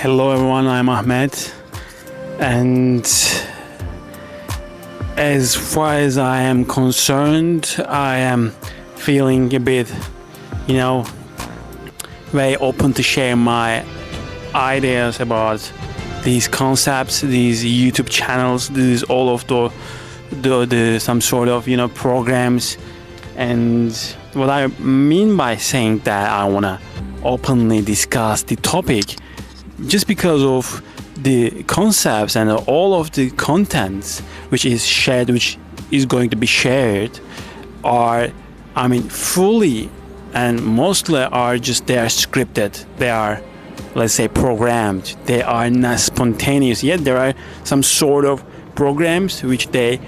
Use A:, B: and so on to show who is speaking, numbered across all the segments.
A: Hello everyone, I'm Ahmed, and as far as I am concerned, I am feeling a bit, very open to share my ideas about these concepts, these YouTube channels, these all of the some sort of programs. And what I mean by saying that I want to openly discuss the topic, just because of the concepts and all of the contents which is shared, which is going to be shared, are, fully and mostly are just, they are scripted. They are, let's say, programmed. They are not spontaneous. Yet there are some sort of programs which they,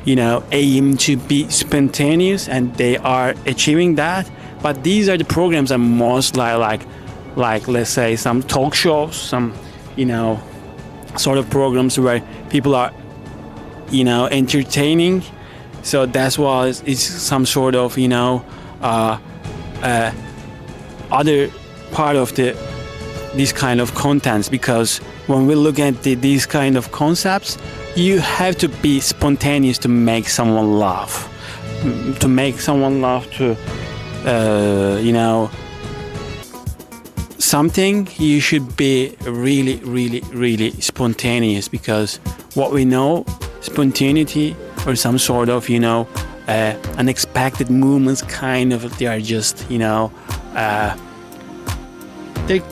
A: aim to be spontaneous, and they are achieving that. But these are the programs that most like let's say some talk shows, some sort of programs where people are entertaining. So that's why it's some sort of other part of these kind of contents, because when we look at these kind of concepts, you have to be spontaneous to make someone laugh, to something. You should be really spontaneous, because what we know, spontaneity or some sort of unexpected movements, kind of, they are just they're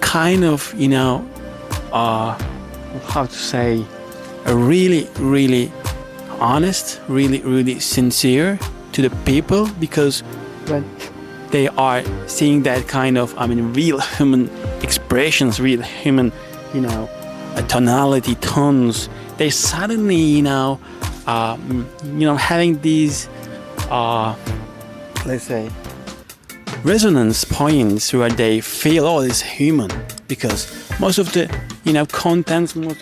A: kind of how to say, really honest, really sincere to the people, because when they are seeing that kind of real human expressions, real human tonality, tones, they suddenly having these let's say resonance points where they feel, oh, it's human. Because most of the contents, what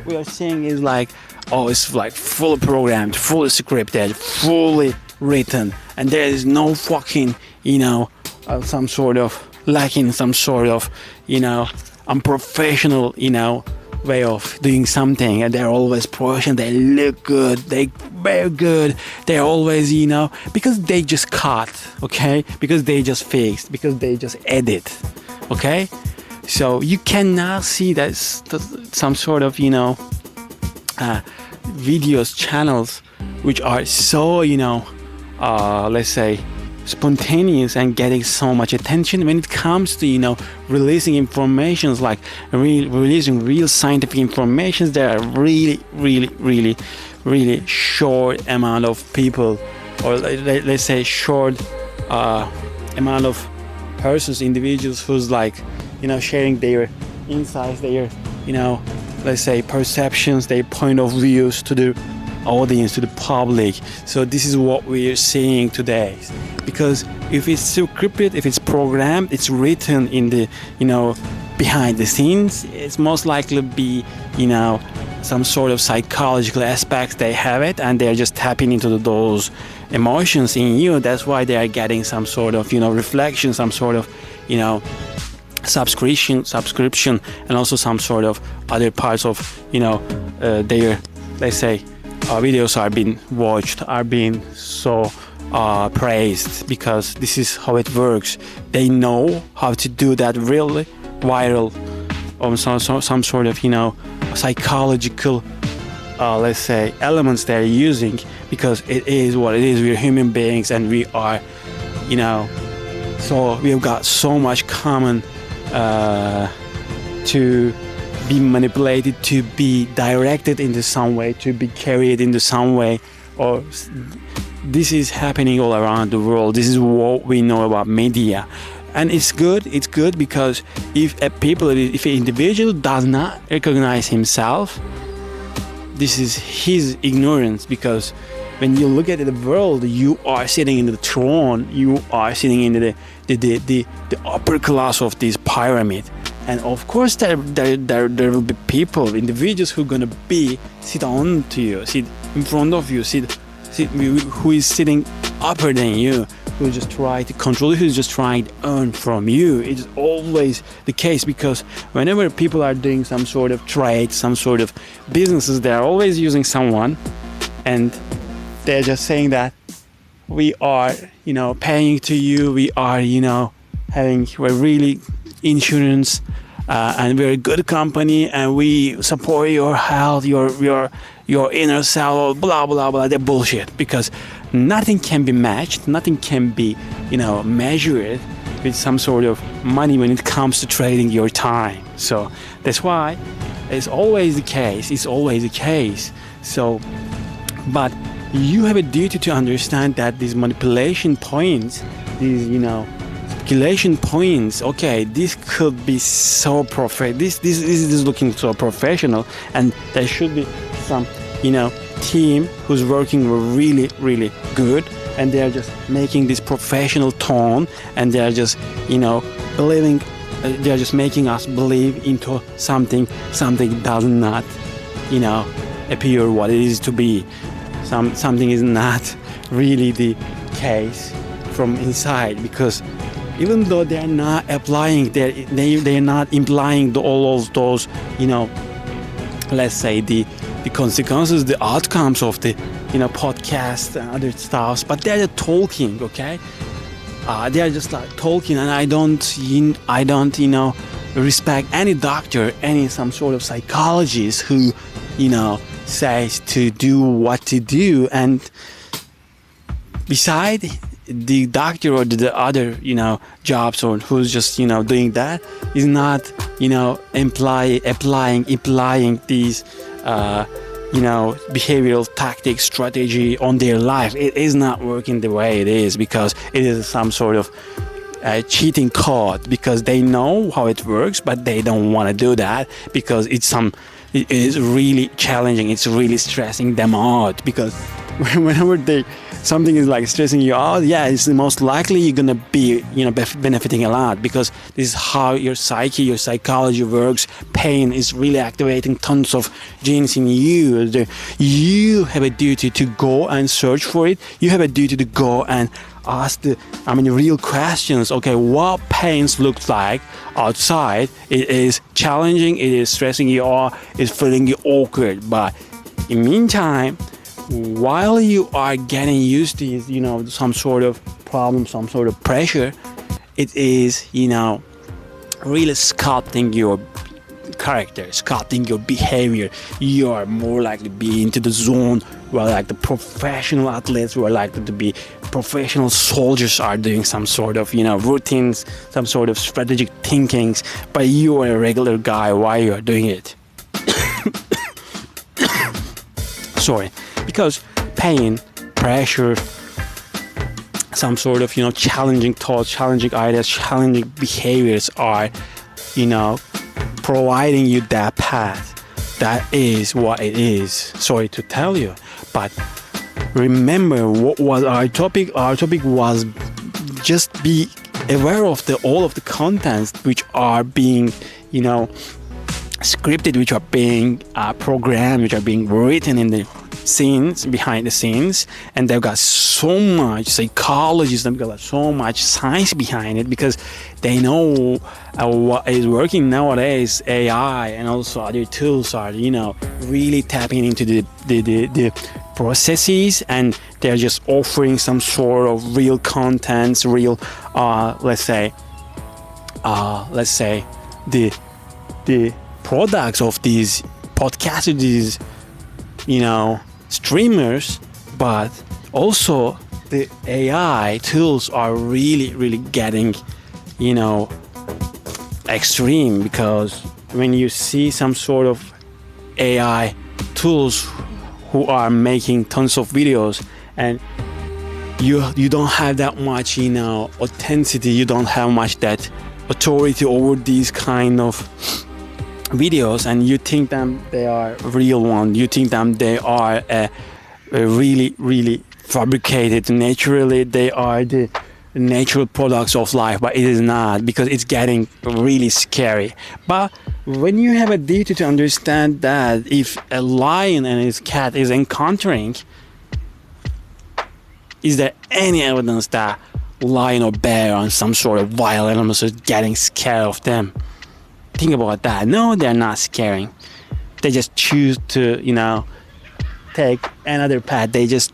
A: we are saying is like, oh, it's like fully programmed, fully scripted, fully written, and there is no fucking some sort of lacking, some sort of unprofessional way of doing something. And they're always professional, they look good, they very good, they're always because they just cut, okay, because they just fixed, because they just edit, okay. So you cannot see that some sort of videos, channels which are so let's say spontaneous and getting so much attention when it comes to releasing informations, like releasing real scientific informations. There are really short amount of people, or let's say short amount of persons, individuals who's like sharing their insights, their let's say perceptions, their point of views to the audience, to the public. So this is what we are seeing today, because if it's scripted, if it's programmed, it's written in the behind the scenes, it's most likely be some sort of psychological aspects. They have it, and they're just tapping into those emotions in you. That's why they are getting some sort of reflection, some sort of subscription, and also some sort of other parts of their, let's say, videos are being watched, are being so praised, because this is how it works. They know how to do that really viral, or some sort of psychological let's say elements they're using, because it is what it is. We're human beings, and we are so we've got so much common to be manipulated, to be directed into some way, to be carried into some way. Or this is happening all around the world. This is what we know about media, and it's good because if an individual does not recognize himself, this is his ignorance. Because when you look at the world, you are sitting in the throne, you are sitting in the upper class of this pyramid. And of course there will be people, individuals who are gonna sit in front of you, who is sitting upper than you, who just try to control you, who's just trying to earn from you. It's always the case, because whenever people are doing some sort of trade, some sort of businesses, they're always using someone, and they're just saying that we are, paying to you, we are, we're really insurance, and we're a good company, and we support your health, your inner self, blah blah blah. They're bullshit, because nothing can be matched, nothing can be, measured with some sort of money when it comes to trading your time. So that's why it's always the case. So, but you have a duty to understand that these manipulation points, these, speculation points, okay, this could be so this is looking so professional, and there should be some, team who's working really, really good, and they're just making this professional tone, and they're just, believing, they're just making us believe into something does not, appear what it is to be. Something is not really the case from inside, because even though they're not applying, they're not implying all of those, let's say the consequences, the outcomes of the, podcast and other stuff, but they're just talking, okay? They're just like talking, and I don't, respect any doctor, any some sort of psychologist who, says to do what to do, and beside the doctor or the other, jobs, or who's just, doing that, is not, applying these, behavioral tactics, strategy on their life. It is not working the way it is, because it is some sort of cheating code, because they know how it works, but they don't want to do that, because it is really challenging. It's really stressing them out, because whenever something is like stressing you out, yeah, it's most likely you're gonna be, benefiting a lot, because this is how your psyche, your psychology works. Pain is really activating tons of genes in you. You have a duty to go and search for it. You have a duty to go and ask real questions. Okay, what pains looks like outside? It is challenging, it is stressing you out, it's feeling you awkward, but in the meantime, while you are getting used to, some sort of problem, some sort of pressure, it is, really sculpting your character, sculpting your behavior. You are more likely to be into the zone where like the professional athletes, who are likely to be professional soldiers, are doing some sort of, routines, some sort of strategic thinkings, but you are a regular guy. Why you are doing it? Sorry. Because pain, pressure, some sort of, challenging thoughts, challenging ideas, challenging behaviors are, providing you that path. That is what it is. Sorry to tell you. But remember, what was our topic? Our topic was just be aware of all of the contents which are being, scripted, which are being programmed, which are being written in the scenes, behind the scenes, and they've got so much psychology, they've got so much science behind it, because they know what is working nowadays. AI and also other tools are, really tapping into the processes, and they're just offering some sort of real contents, real let's say the products of these podcasts, these streamers, but also the AI tools are really getting extreme, because when you see some sort of AI tools who are making tons of videos, and you don't have that much authenticity, you don't have much that authority over these kind of videos, and you think them they are real one, you think them they are really fabricated naturally, they are the natural products of life, but it is not, because it's getting really scary. But when you have a duty to understand that if a lion and his cat is encountering, is there any evidence that lion or bear on some sort of wild animals is getting scared of them. Think about that. No, they're not scaring. They just choose to, take another path. They just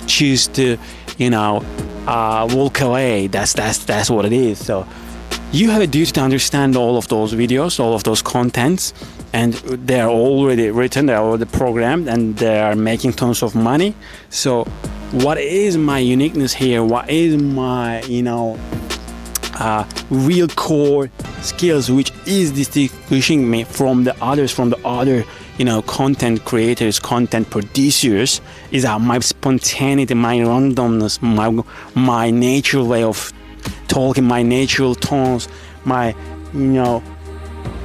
A: choose to, walk away. That's what it is. So you have a duty to understand all of those videos, all of those contents, and they're already written, they're already programmed, and they are making tons of money. So what is my uniqueness here? What is my, real core skills, which is distinguishing me from the other, content creators, content producers, is that my spontaneity, my randomness, my natural way of talking, my natural tones, my,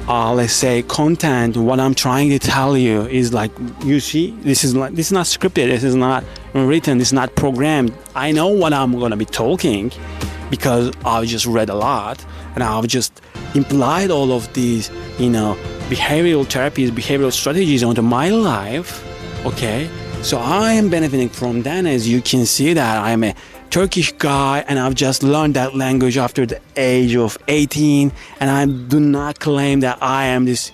A: let's say content. What I'm trying to tell you is like, you see, this is not scripted, this is not written, this is not programmed. I know what I'm gonna be talking because I've just read a lot, and I've just implied all of these, behavioral therapies, behavioral strategies onto my life. Okay, so I am benefiting from that. As you can see that I'm a Turkish guy, and I've just learned that language after the age of 18, and I do not claim that I am this,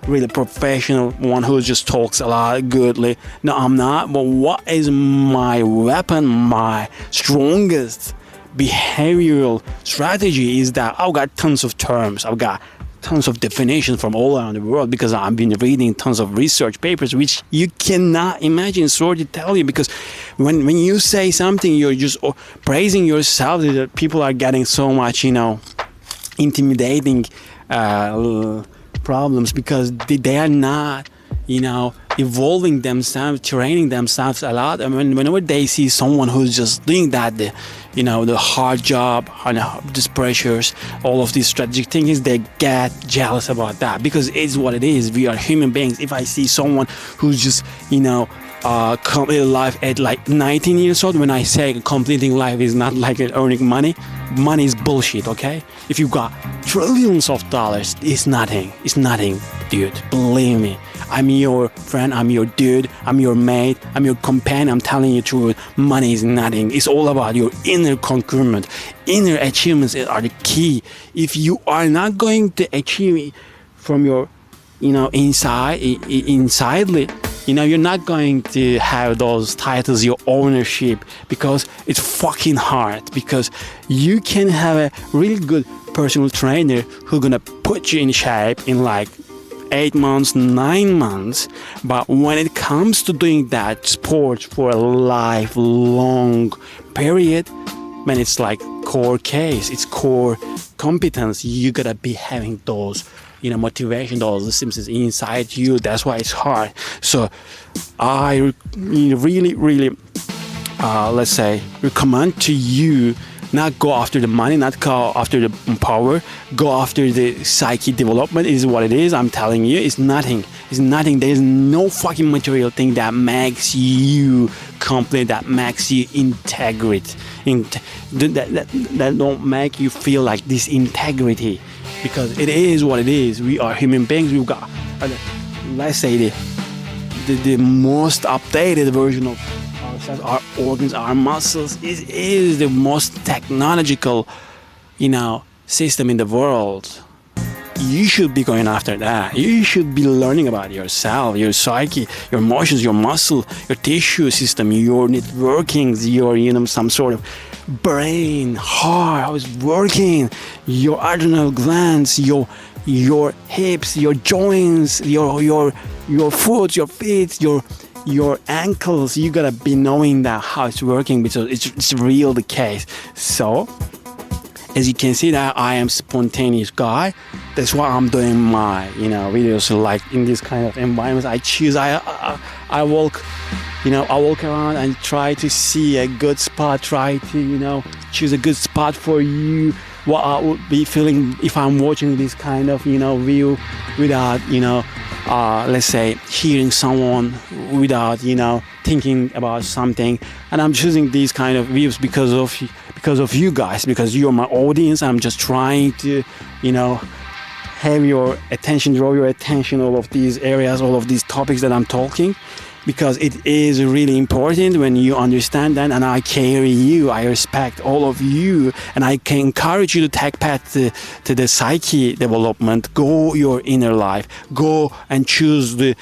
A: really professional one who just talks a lot goodly. No, I'm not. But what is my weapon, my strongest behavioral strategy is that I've got tons of terms, I've got tons of definitions from all around the world, because I've been reading tons of research papers which you cannot imagine. Sorry to tell you, because when you say something, you're just praising yourself. That people are getting so much, intimidating problems, because they are not, evolving themselves, training themselves a lot. And whenever they see someone who's just doing that, the hard job, these pressures, all of these strategic things, they get jealous about that, because it's what it is. We are human beings. If I see someone who's just, completed life at like 19 years old, when I say completing life is not like earning money is bullshit, okay? If you got trillions of dollars, it's nothing, dude. Believe me. I'm your friend, I'm your dude, I'm your mate, I'm your companion. I'm telling you the truth. Money is nothing. It's all about your inner concurrent. Inner achievements are the key. If you are not going to achieve from your, insidely, you're not going to have those titles, your ownership, because it's fucking hard. Because you can have a really good personal trainer who's gonna put you in shape in like 8 months, 9 months, but when it comes to doing that sport for a lifelong period, man, it's like core case, it's core competence. You gotta be having those, motivation, those systems inside you. That's why it's hard. So I really, let's say, recommend to you not go after the money, not go after the power, go after the psyche development. Is what it is. I'm telling you, it's nothing. There's no fucking material thing that makes you complete, that makes you integrate, that don't make you feel like this integrity, because it is what it is. We are human beings. We've got, let's say, the most updated version of our organs, our muscles. It is the most technological, system in the world. You should be going after that. You should be learning about yourself, your psyche, your emotions, your muscle, your tissue system, your networkings, your, some sort of brain, heart, how it's working, your adrenal glands, your hips, your joints, your foot, your feet, your ankles. You gotta be knowing that how it's working, because it's real the case. So as you can see that I am spontaneous guy. That's why I'm doing my videos like in this kind of environments. I walk I walk around and try to see a good spot, try to choose a good spot for you. What I would be feeling if I'm watching this kind of view without let's say hearing someone, without thinking about something. And I'm choosing these kind of views because of you guys, because you're my audience. I'm just trying to have your attention, draw your attention, all of these areas, all of these topics that I'm talking. because it is really important when you understand that. And I carry you, I respect all of you, and I can encourage you to take path to the psyche development. Go your inner life, go and choose the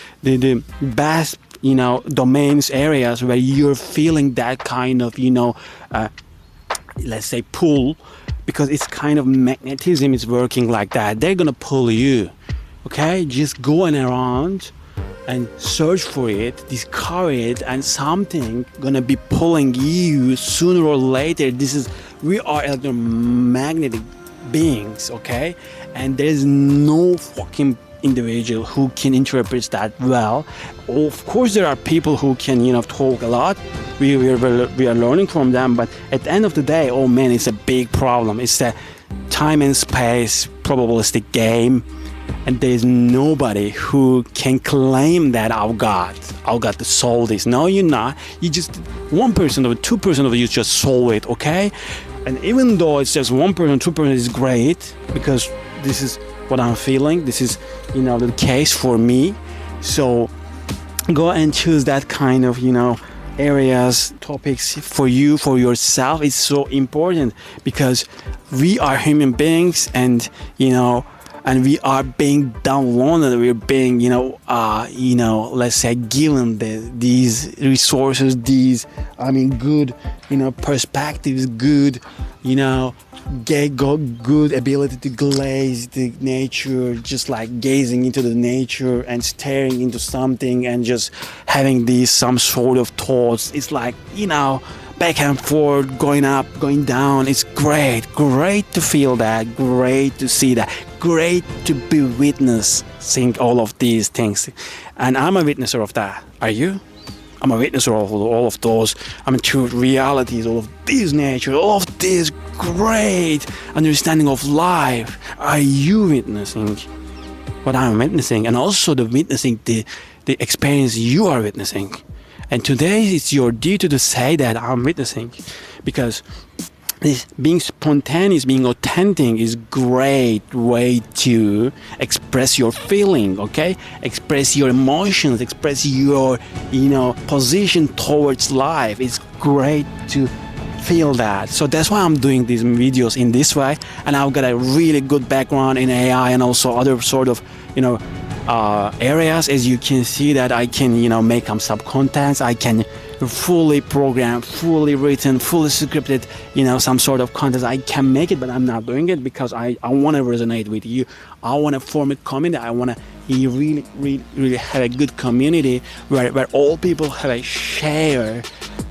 A: best domains, areas where you're feeling that kind of let's say pull, because it's kind of magnetism is working like that. They're gonna pull you. Okay, just going around and search for it, discover it, and something gonna be pulling you sooner or later. We are electromagnetic beings, okay? And there's no fucking individual who can interpret that well. Of course, there are people who can, talk a lot. We are learning from them, but at the end of the day, oh man, it's a big problem. It's a time and space probabilistic game. And there's nobody who can claim that I've got to solve this. No, you're not. You just 1% or 2% of you just solve it, okay? And even though it's just 1%, 2% is great, because this is what I'm feeling. This is, the case for me. So go and choose that kind of, areas, topics for you, for yourself. It's so important, because we are human beings, and and we are being downloaded, we're being let's say given these resources, these good perspectives, good good ability to glaze the nature, just like gazing into the nature and staring into something and just having some sort of thoughts. It's like back and forth, going up, going down. It's great to feel that, great to see that, great to be witnessing all of these things. And I'm a witnesser of that. Are you? I'm a witnesser of all of those truth, realities, all of this nature, all of this great understanding of life. Are you witnessing what I'm witnessing? And also witnessing the experience you are witnessing. And today it's your duty to say that I'm witnessing, because this being spontaneous, being authentic is great way to express your feeling, okay? Express your emotions, express your, position towards life. It's great to feel that. So that's why I'm doing these videos in this way. And I've got a really good background in AI and also other sort of, areas. As you can see that I can, make sub-contents. I can fully program, fully written, fully scripted, some sort of content. I can make it, but I'm not doing it because I want to resonate with you. I want to form a community. I want to really have a good community where all people have a share,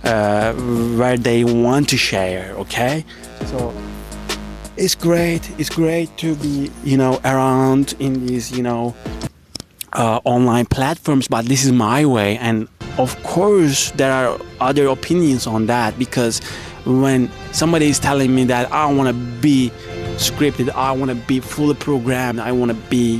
A: where they want to share, okay? So it's great to be, around in these, online platforms, but this is my way. And of course there are other opinions on that, because when somebody is telling me that I want to be scripted, I want to be fully programmed, I want to be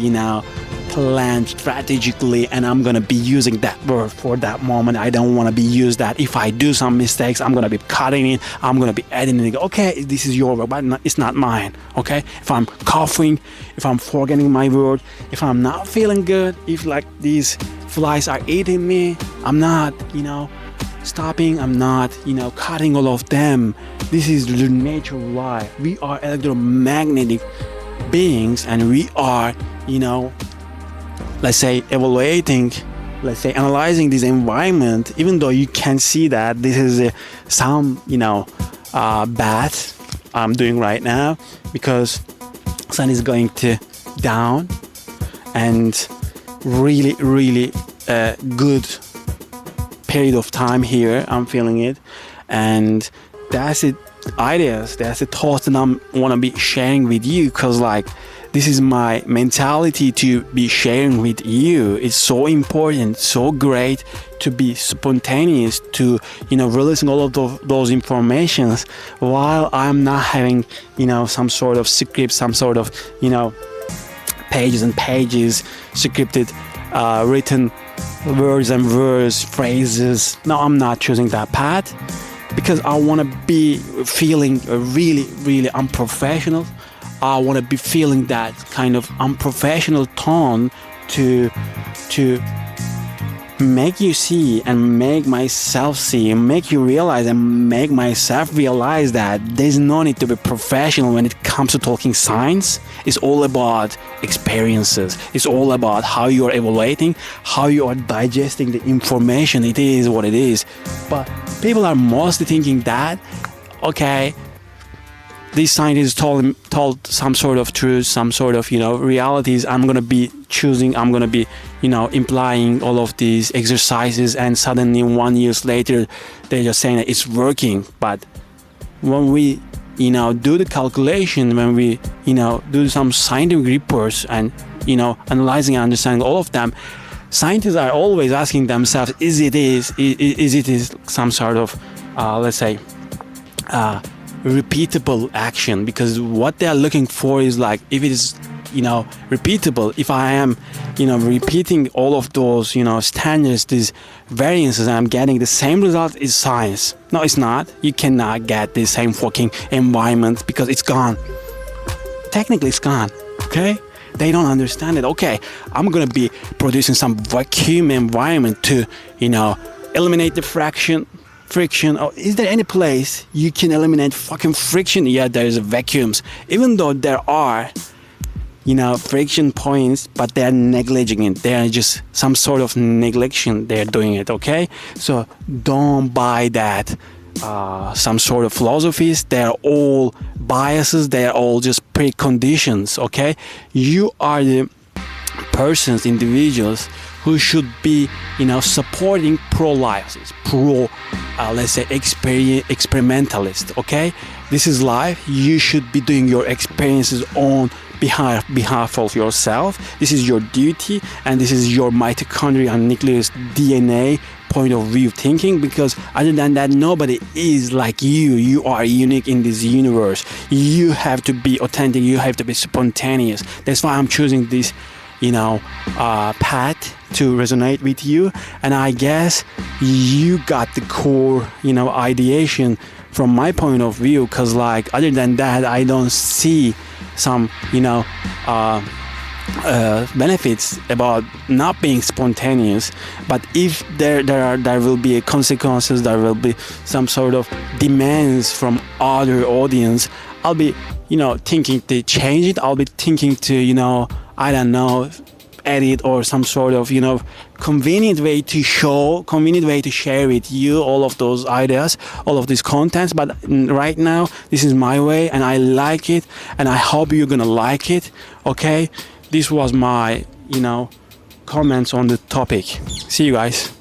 A: planned strategically, and I'm gonna be using that word for that moment. I don't want to be used that if I do some mistakes, I'm gonna be cutting it, I'm gonna be editing it. Okay, this is your word, but it's not mine. Okay, if I'm coughing, if I'm forgetting my word, if I'm not feeling good, if like these flies are eating me, I'm not stopping, I'm not cutting all of them. This is the nature of life. We are electromagnetic beings, and we are let's say evaluating, let's say analyzing this environment. Even though you can see that this is some bad I'm doing right now, because sun is going to down, and really good period of time here. I'm feeling it, and that's it. Ideas, that's the thoughts that I want to be sharing with you, because like this is my mentality to be sharing with you. It's so important, so great to be spontaneous, to releasing all of those informations while I'm not having some sort of script, some sort of pages and pages scripted, written words and words, phrases. No, I'm not choosing that path, because I want to be feeling really unprofessional. I want to be feeling that kind of unprofessional tone to make you see and make myself see and make you realize and make myself realize that there's no need to be professional when it comes to talking science. It's all about experiences. It's all about how you are evaluating, how you are digesting the information. It is what it is. But people are mostly thinking that, okay, these scientists told some sort of truth, some sort of, realities. I'm going to be choosing, I'm going to be, implying all of these exercises, and suddenly 1 year later, they're just saying that it's working. But when we, do the calculation, when we, do some scientific reports and, analyzing and understanding all of them, scientists are always asking themselves, is it some sort of, let's say, repeatable action? Because what they are looking for is like, if it is repeatable, if I am repeating all of those standards, these variances, and I'm getting the same result, is science. No, it's not. You cannot get the same fucking environment because it's gone. Technically it's gone. Okay, they don't understand it. Okay, I'm gonna be producing some vacuum environment to eliminate the friction. Or is there any place you can eliminate fucking friction? Yeah, there's vacuums. Even though there are, friction points, but they're neglecting it. They're just some sort of neglection. They're doing it, okay? So don't buy that. Some sort of philosophies. They're all biases. They're all just preconditions, okay? You are the persons, individuals who should be, supporting pro-life, let's say, experimentalist, okay? This is life. You should be doing your experiences on behalf of yourself. This is your duty, and this is your mitochondria and nucleus DNA point of view thinking, because other than that, nobody is like you. You are unique in this universe. You have to be authentic. You have to be spontaneous. That's why I'm choosing this path to resonate with you. And I guess you got the core ideation from my point of view, because like, other than that, I don't see some benefits about not being spontaneous. But if there will be consequences, there will be some sort of demands from other audience, I'll be thinking to change it. I'll be thinking to I don't know, edit or some sort of convenient way to share with you all of those ideas, all of these contents. But right now, this is my way, and I like it, and I hope you're gonna like it. Okay, this was my comments on the topic. See you guys.